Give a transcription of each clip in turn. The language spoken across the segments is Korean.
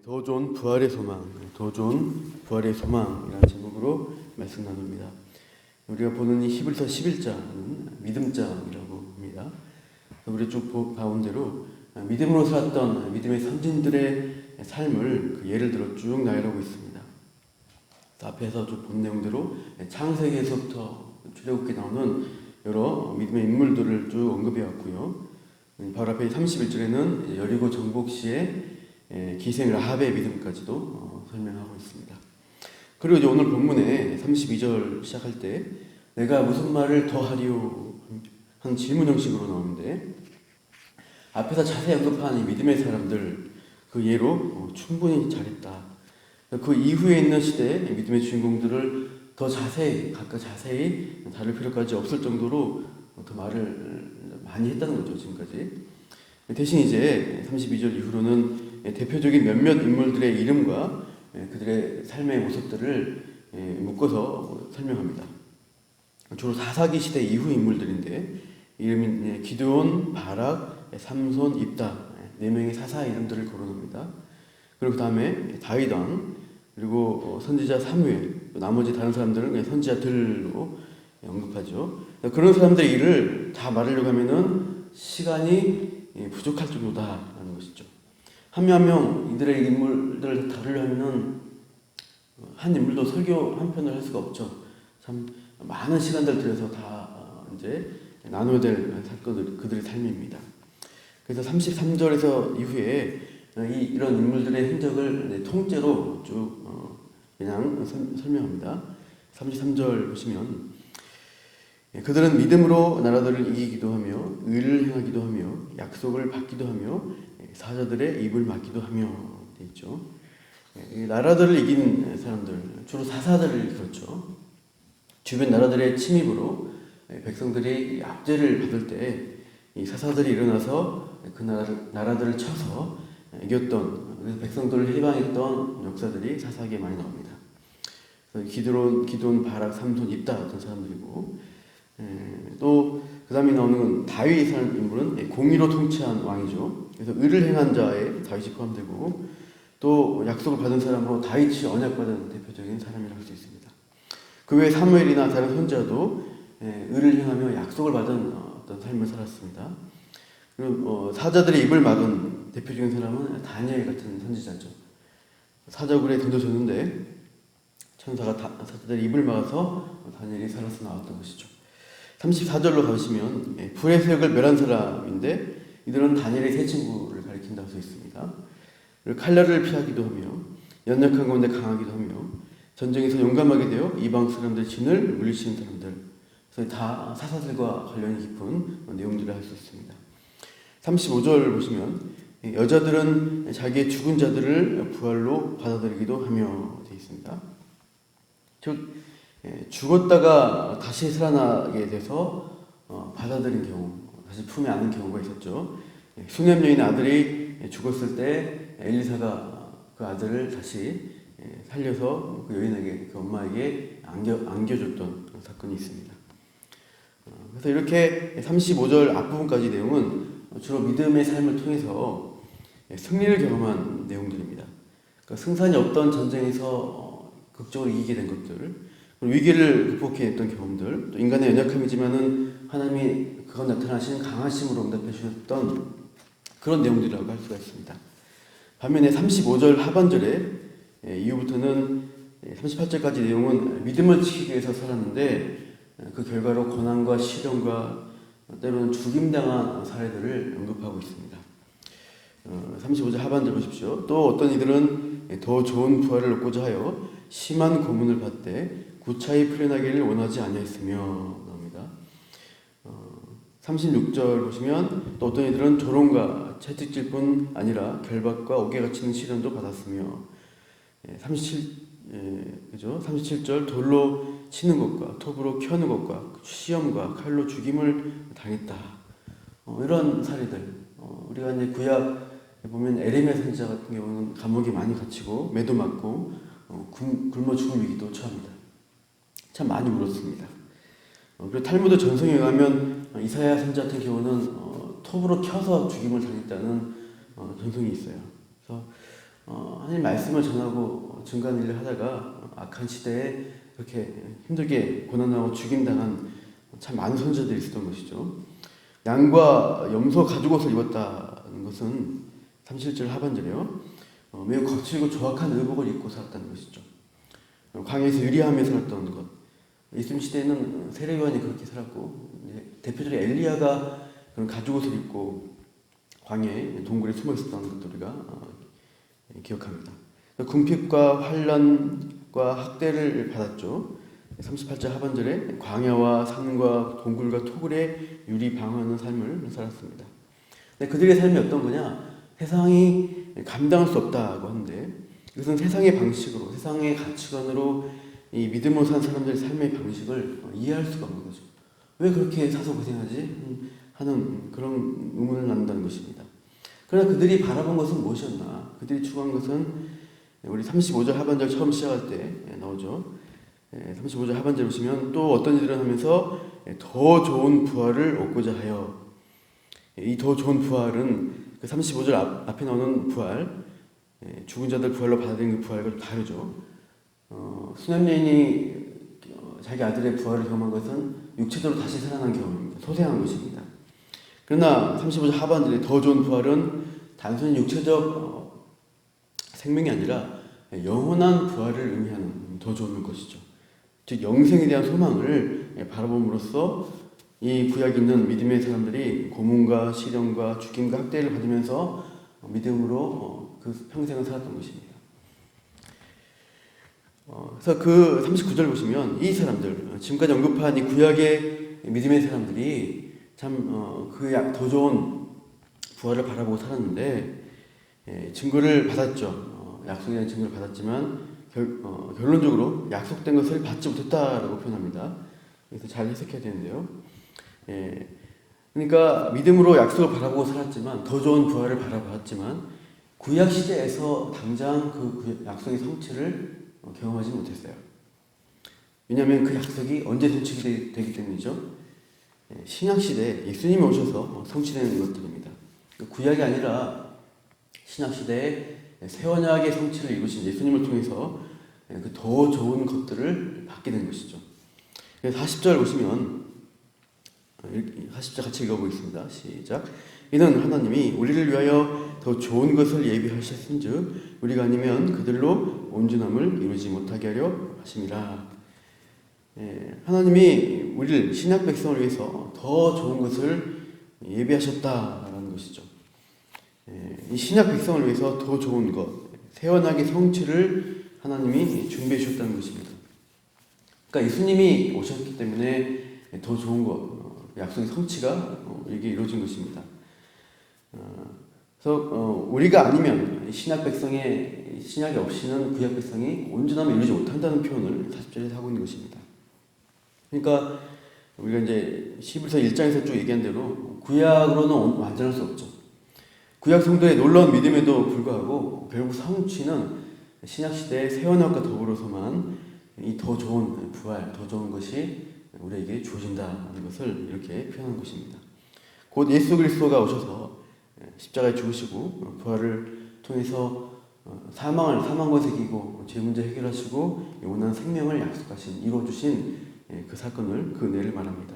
더 좋은 부활의 소망, 더 좋은 부활의 소망이라는 제목으로 말씀 나눕니다. 우리가 보는 이 히브리서 11장은 믿음장이라고 합니다. 우리 쭉 봐온 대로 믿음으로 살았던 믿음의 선진들의 삶을 그 예를 들어 쭉 나열하고 있습니다. 앞에서 쭉 본 내용대로 창세기에서부터 출애굽기에 나오는 여러 믿음의 인물들을 쭉 언급해 왔고요. 바로 앞에 31절에는 여리고 정복 시에 기생 라합의 믿음까지도 설명하고 있습니다. 그리고 이제 오늘 본문에 32절 시작할 때 내가 무슨 말을 더 하리요 하는 질문 형식으로 나오는데, 앞에서 자세히 언급한 이 믿음의 사람들 그 예로 충분히 잘했다. 그 이후에 있는 시대의 믿음의 주인공들을 더 자세히 각각 자세히 다룰 필요까지 없을 정도로 더 말을 많이 했다는 거죠, 지금까지. 대신 이제 32절 이후로는 대표적인 몇몇 인물들의 이름과 그들의 삶의 모습들을 묶어서 설명합니다. 주로 사사기 시대 이후 인물들인데, 이름이 기드온, 바락, 삼손, 입다, 네 명의 사사 이름들을 거론합니다. 그리고 그 다음에 다윗 왕, 그리고 선지자 사무엘, 나머지 다른 사람들은 그냥 선지자들로 언급하죠. 그런 사람들의 일을 다 말하려고 하면은 시간이 부족할 정도다라는 것이죠. 한 명 한 명 이들의 인물들을 다루려면은 한 인물도 설교 한 편을 할 수가 없죠. 참 많은 시간들 들여서 다 이제 나눠야 될 사건들, 그들의 삶입니다. 그래서 33절에서 이후에 이런 인물들의 흔적을 통째로 쭉 그냥 설명합니다. 33절 보시면 그들은 믿음으로 나라들을 이기기도 하며 의를 행하기도 하며 약속을 받기도 하며 사자들의 입을 막기도 하며 되어 있죠. 나라들을 이긴 사람들, 주로 사사들을 그렇죠. 주변 나라들의 침입으로 백성들이 압제를 받을 때 이 사사들이 일어나서 그 나라들을 쳐서 이겼던, 백성들을 해방했던 역사들이 사사기에 많이 나옵니다. 기드온, 바락, 삼손, 입다 같은 사람들이고, 또 그 다음에 나오는 건 다윗이라는 인물은 공의로 통치한 왕이죠. 그래서 의를 행한 자에 다윗이 포함되고, 또 약속을 받은 사람으로 다윗이 언약받은 대표적인 사람이라고 할 수 있습니다. 그 외에 사무엘이나 다른 선지자도 의를 행하며 약속을 받은 어떤 삶을 살았습니다. 그리고 사자들의 입을 막은 대표적인 사람은 다니엘 같은 선지자죠. 사자굴에 던져졌는데 천사가 사자들의 입을 막아서 다니엘이 살아서 나왔던 것이죠. 34절로 가시면 불의 세력을 멸한 사람인데, 이들은 다니엘의 세 친구를 가리킨다고 써 있습니다. 칼날을 피하기도 하며 연약한 가운데 강하기도 하며 전쟁에서 용감하게 되어 이방 사람들의 진을 물리치는 사람들, 그래서 다 사사들과 관련이 깊은 내용들을 할 수 있습니다. 35절 보시면 여자들은 자기의 죽은 자들을 부활로 받아들이기도 하며 되어 있습니다. 즉 죽었다가 다시 살아나게 돼서 받아들인 경우, 다시 품에 안는 경우가 있었죠. 수넴 여인의 아들이 죽었을 때 엘리사가 그 아들을 다시 살려서 그 여인에게, 그 엄마에게 안겨줬던 사건이 있습니다. 그래서 이렇게 35절 앞부분까지 내용은 주로 믿음의 삶을 통해서 승리를 경험한 내용들입니다. 그러니까 승산이 없던 전쟁에서 극적으로 이기게 된 것들, 위기를 극복해냈던 경험들, 또 인간의 연약함이지만은 하나님이 그것 나타나신 강하심으로 응답해 주셨던 그런 내용들이라고 할 수가 있습니다. 반면에 35절 하반절에 이후부터는 38절까지 내용은 믿음을 지키기 위해서 살았는데 그 결과로 고난과 시련과 때로는 죽임당한 사례들을 언급하고 있습니다. 35절 하반절 보십시오. 또 어떤 이들은 더 좋은 부활을 얻고자 하여 심한 고문을 받되 구차히 풀려나기를 원하지 아니하였으며 나옵니다. 36절 보시면 또 어떤 이들은 조롱과 채찍질 뿐 아니라 결박과 옥에 갇히는 시련도 받았으며, 37절 돌로 치는 것과 톱으로 켜는 것과 시험과 칼로 죽임을 당했다. 이런 사례들, 우리가 이제 구약 보면 에레미야 선지자 같은 경우는 감옥에 많이 갇히고 매도 맞고 굶어 죽을 위기도 처합니다. 참 많이 울었습니다. 그리고 탈무드 전성에 의하면 이사야 선지자 같은 경우는 톱으로 켜서 죽임을 당했다는 전성이 있어요. 그래서 하나님 말씀을 전하고 증거하는 일을 하다가 악한 시대에 그렇게 힘들게 고난당하고 죽임당한 참 많은 선지자들이 있었던 것이죠. 양과 염소 가죽옷을 입었다는 것은 37절 하반절이요. 매우 거칠고 조악한 의복을 입고 살았다는 것이죠. 광야에서 유리하며 살았던 것. 예수님 시대에는 세례요한이 그렇게 살았고, 대표적으로 엘리야가 그런 가죽옷을 입고 광야에 동굴에 숨어 있었다는 것도 우리가 기억합니다. 궁핍과 환난과 학대를 받았죠. 38절 하반절에 광야와 산과 동굴과 토굴에 유리 방어하는 삶을 살았습니다. 근데 그들의 삶이 어떤 거냐? 세상이 감당할 수 없다고 하는데, 이것은 세상의 방식으로, 세상의 가치관으로 이 믿음으로 사는 사람들의 삶의 방식을 이해할 수가 없는 거죠. 왜 그렇게 사서 고생하지? 하는 그런 의문을 낳는다는 것입니다. 그러나 그들이 바라본 것은 무엇이었나? 그들이 추구한 것은 우리 35절 하반절 처음 시작할 때 나오죠. 35절 하반절 보시면 또 어떤 일을 하면서 더 좋은 부활을 얻고자 하여, 이 더 좋은 부활은 그 35절 앞에 나오는 부활, 죽은 자들 부활로 받아들이는 그 부활과 좀 다르죠. 수냄여인이 자기 아들의 부활을 경험한 것은 육체적으로 다시 살아난 경험입니다. 소생한 것입니다. 그러나 35절 하반절에 더 좋은 부활은 단순히 육체적 생명이 아니라 영원한 부활을 의미하는 더 좋은 것이죠. 즉 영생에 대한 소망을 바라봄으로써 이 구약에 있는 믿음의 사람들이 고문과 시련과 죽임과 학대를 받으면서 믿음으로 그 평생을 살았던 것입니다. 그래서 그 39절 보시면 이 사람들, 지금까지 언급한 이 구약의 믿음의 사람들이 참 그 더 좋은 부활을 바라보고 살았는데 증거를 받았죠. 약속에 대한 증거를 받았지만 결론적으로 약속된 것을 받지 못했다라고 표현합니다. 그래서 잘 해석해야 되는데요. 그러니까 믿음으로 약속을 바라보고 살았지만, 더 좋은 부활을 바라봤지만 구약 시대에서 당장 그 약속의 성취를 경험하지 못했어요. 왜냐하면 그 약속이 언제 성취되기 때문이죠. 신약 시대에 예수님이 오셔서 성취되는 것들입니다. 구약이 아니라 신약 시대에 새 언약의 성취를 이루신 예수님을 통해서 그 더 좋은 것들을 받게 된 것이죠. 40절 보시면 40절 같이 읽어보겠습니다. 시작. 이는 하나님이 우리를 위하여 더 좋은 것을 예비하셨은즉 우리가 아니면 그들로 온전함을 이루지 못하게 하려 하심이라. 하나님이 우리를 신약 백성을 위해서 더 좋은 것을 예비하셨다라는 것이죠. 이 신약 백성을 위해서 더 좋은 것, 새 언약의 성취를 하나님이 준비해 주셨다는 것입니다. 그러니까 예수님이 오셨기 때문에 더 좋은 것, 약속의 성취가 이게 이루어진 것입니다. 그래서 우리가 아니면 신약 백성의 신약이 없이는 구약 백성이 온전함을 이루지 못한다는 표현을 40절에서 하고 있는 것입니다. 그러니까 우리가 이제 히브리서 1장에서 쭉 얘기한 대로 구약으로는 완전할 수 없죠. 구약 성도의 놀라운 믿음에도 불구하고 결국 성취는 신약 시대의 새 언약과 더불어서만 이 더 좋은 부활, 더 좋은 것이 우리에게 주어진다는 것을 이렇게 표현한 것입니다. 곧 예수 그리스도가 오셔서 십자가에 죽으시고 부활을 통해서 사망과 이기고 죄 문제 해결하시고 영원한 생명을 약속하신, 이루어주신 그 사건을, 그 은혜를 말합니다.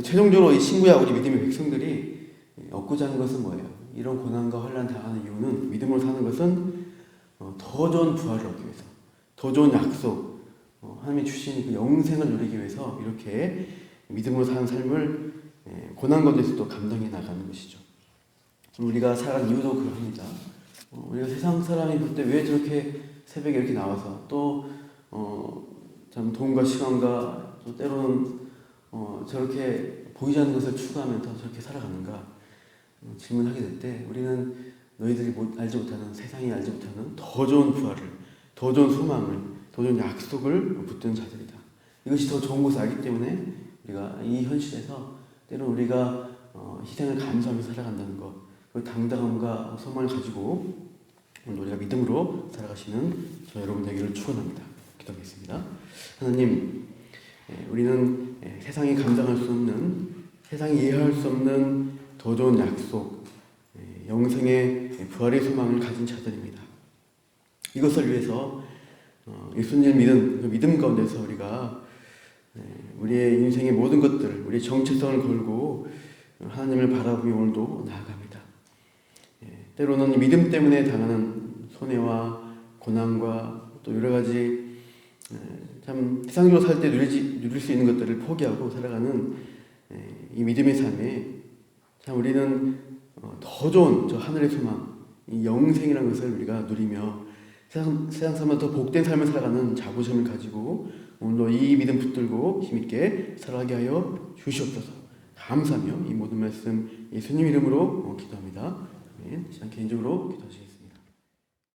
최종적으로 이 신구약 우리 믿음의 백성들이 얻고자 하는 것은 뭐예요? 이런 고난과 환난 당하는 이유는, 믿음으로 사는 것은 더 좋은 부활을 얻기 위해서, 더 좋은 약속, 하나님이 주신 그 영생을 누리기 위해서 이렇게 믿음으로 사는 삶을 고난 가운데서도 감당해 나가는 것이죠. 우리가 살아가는 이유도 그럽니다. 우리가 세상 사람이 볼 때 왜 저렇게 새벽에 이렇게 나와서 또 참 돈과 시간과 또 때로는 저렇게 보이지 않는 것을 추구하면서 저렇게 살아가는가 질문하게 될 때, 우리는 너희들이 알지 못하는, 세상이 알지 못하는 더 좋은 부활을, 더 좋은 소망을, 더 좋은 약속을 붙드는 자들이다. 이것이 더 좋은 것을 알기 때문에 우리가 이 현실에서 때로는 우리가 희생을 감수하며 살아간다는 것, 그 당당함과 소망을 가지고 오늘 우리가 믿음으로 살아가시는 저 여러분 되기를 축원합니다. 기도하겠습니다. 하나님, 우리는 세상이 감당할 수 없는, 세상이 이해할 수 없는 더 좋은 약속, 영생의 부활의 소망을 가진 자들입니다. 이것을 위해서 예수님을 믿은 그 믿음 가운데서 우리가 우리의 인생의 모든 것들, 우리의 정체성을 걸고 하나님을 바라보며 오늘도 나아갑니다. 때로는 이 믿음 때문에 당하는 손해와 고난과 또 여러 가지 참 세상적으로 살 때 누릴 수 있는 것들을 포기하고 살아가는 이 믿음의 삶에 참 우리는 더 좋은 저 하늘의 소망, 이 영생이라는 것을 우리가 누리며 세상 삶보다 더 복된 삶을 살아가는 자부심을 가지고 오늘도 이 믿음 붙들고 힘있게 살아가게 하여 주시옵소서. 감사하며 이 모든 말씀 예수님 이름으로 기도합니다. 아멘. 시간 개인적으로 기도하시겠습니다.